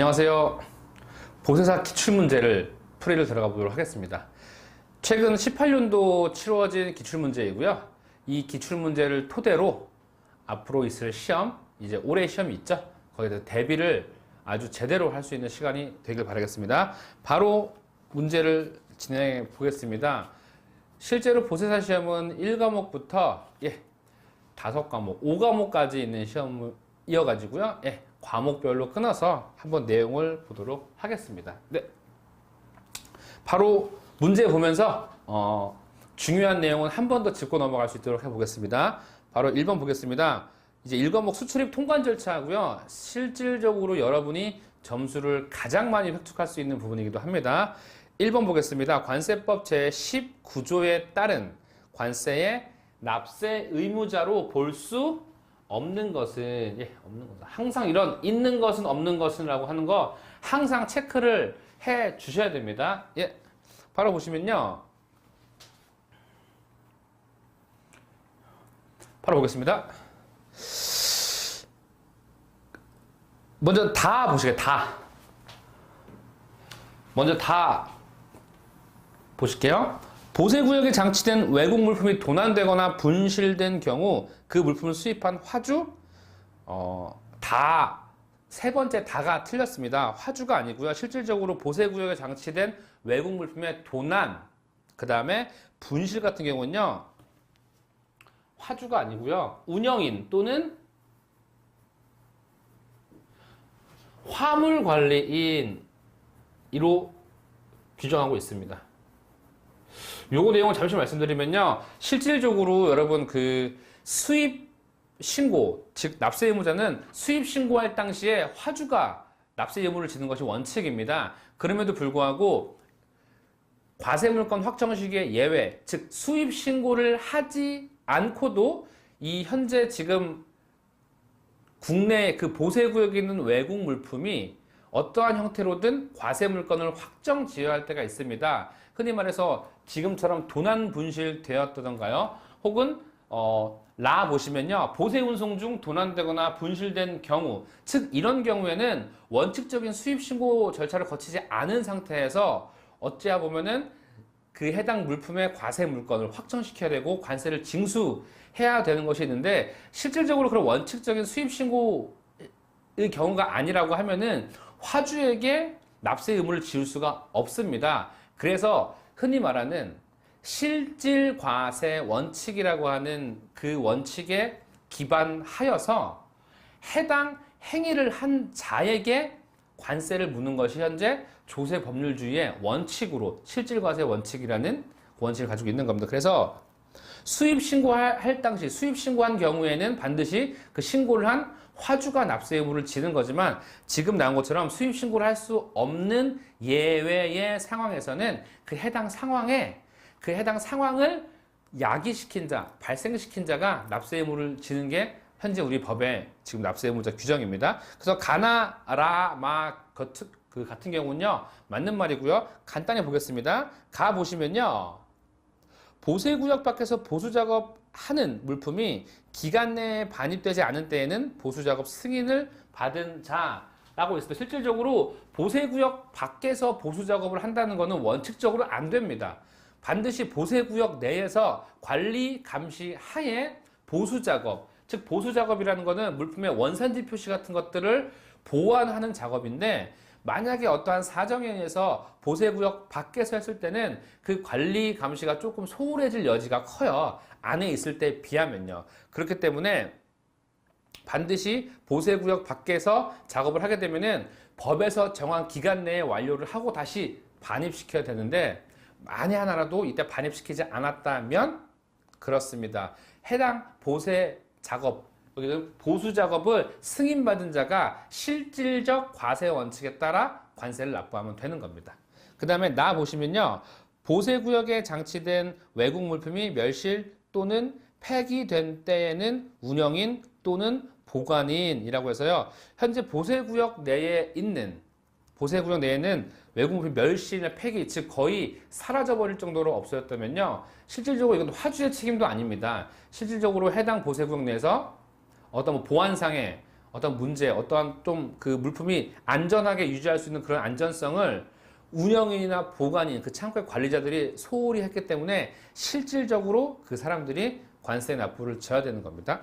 안녕하세요. 보세사 기출문제를 풀이를 들어가 보도록 하겠습니다. 최근 18년도 치루어진 기출문제이고요. 이 기출문제를 토대로 앞으로 있을 시험, 이제 올해 시험이 있죠. 거기에 대해서 대비를 아주 제대로 할 수 있는 시간이 되길 바라겠습니다. 바로 문제를 진행해 보겠습니다. 실제로 보세사 시험은 1과목부터 5과목, 5과목까지 있는 시험이어가지고요. 과목별로 끊어서 한번 내용을 보도록 하겠습니다. 네. 바로 문제 보면서 중요한 내용은 한 번 더 짚고 넘어갈 수 있도록 해보겠습니다. 바로 1번 보겠습니다. 이제 1과목 수출입 통관 절차고요. 실질적으로 여러분이 점수를 가장 많이 획득할 수 있는 부분이기도 합니다. 1번 보겠습니다. 관세법 제19조에 따른 관세의 납세 의무자로 볼 수 없는 것은, 없는 것은, 항상 이런 있는 것은 없는 것은 라고 하는 거 항상 체크를 해 주셔야 됩니다. 바로 보시면요. 바로 보겠습니다. 먼저 다 보시게요. 먼저 다 보실게요. 보세구역에 장치된 외국 물품이 도난되거나 분실된 경우 그 물품을 수입한 화주, 세 번째 다가 틀렸습니다. 화주가 아니고요. 실질적으로 보세구역에 장치된 외국 물품의 도난, 그 다음에 분실 같은 경우는요. 화주가 아니고요. 운영인 또는 화물관리인으로 규정하고 있습니다. 요거 내용을 잠시 말씀드리면요. 실질적으로 여러분 그 수입 신고, 즉 납세 의무자는 수입 신고할 당시에 화주가 납세 의무를 지는 것이 원칙입니다. 그럼에도 불구하고 과세물건 확정 시기의 예외, 즉 수입 신고를 하지 않고도 이 현재 지금 국내 그 보세구역에 있는 외국 물품이 어떠한 형태로든 과세물건을 확정 지어야 할 때가 있습니다. 흔히 말해서 지금처럼 도난 분실되었다던가요. 혹은 보시면요. 보세 운송 중 도난되거나 분실된 경우, 즉 이런 경우에는 원칙적인 수입 신고 절차를 거치지 않은 상태에서 어찌하 보면은 그 해당 물품의 과세 물건을 확정시켜야 되고 관세를 징수해야 되는 것이 있는데, 실질적으로 그런 원칙적인 수입 신고의 경우가 아니라고 하면은 화주에게 납세 의무를 지을 수가 없습니다. 그래서 흔히 말하는 실질 과세 원칙이라고 하는 그 원칙에 기반하여서 해당 행위를 한 자에게 관세를 묻는 것이 현재 조세 법률주의의 원칙으로 실질 과세 원칙이라는 원칙을 가지고 있는 겁니다. 그래서 수입 신고할 당시 수입 신고한 경우에는 반드시 그 신고를 한 화주가 납세 의무를 지는 거지만, 지금 나온 것처럼 수입 신고를 할 수 없는 예외의 상황에서는 그 해당 상황을 야기시킨 자, 발생시킨 자가 납세 의무를 지는 게 현재 우리 법의 지금 납세 의무자 규정입니다. 그래서 가나, 라, 마, 그 같은 경우는요, 맞는 말이고요. 간단히 보겠습니다. 가 보시면요. 보세구역 밖에서 보수작업 하는 물품이 기간 내에 반입되지 않은 때에는 보수작업 승인을 받은 자라고 있습니다. 실질적으로 보세구역 밖에서 보수작업을 한다는 것은 원칙적으로 안 됩니다. 반드시 보세구역 내에서 관리 감시 하에 보수작업, 즉 보수작업이라는 것은 물품의 원산지 표시 같은 것들을 보완하는 작업인데, 만약에 어떠한 사정에 의해서 보세구역 밖에서 했을 때는 그 관리 감시가 조금 소홀해질 여지가 커요. 안에 있을 때에 비하면요. 그렇기 때문에 반드시 보세구역 밖에서 작업을 하게 되면은 법에서 정한 기간 내에 완료를 하고 다시 반입시켜야 되는데, 만에 하나라도 이때 반입시키지 않았다면 그렇습니다. 해당 보세 작업, 여기는 보수 작업을 승인받은 자가 실질적 과세 원칙에 따라 관세를 납부하면 되는 겁니다. 그 다음에 나 보시면요. 보세구역에 장치된 외국 물품이 멸실 또는 폐기된 때에는 운영인 또는 보관인이라고 해서요. 현재 보세구역 내에는 외국 물품 멸실이나 폐기, 즉 거의 사라져버릴 정도로 없어졌다면요. 실질적으로 이건 화주의 책임도 아닙니다. 실질적으로 해당 보세구역 내에서 어떤 보안상의 어떤 문제, 어떠한 좀 그 물품이 안전하게 유지할 수 있는 그런 안전성을 운영인이나 보관인, 그 창고의 관리자들이 소홀히 했기 때문에 실질적으로 그 사람들이 관세 납부를 져야 되는 겁니다.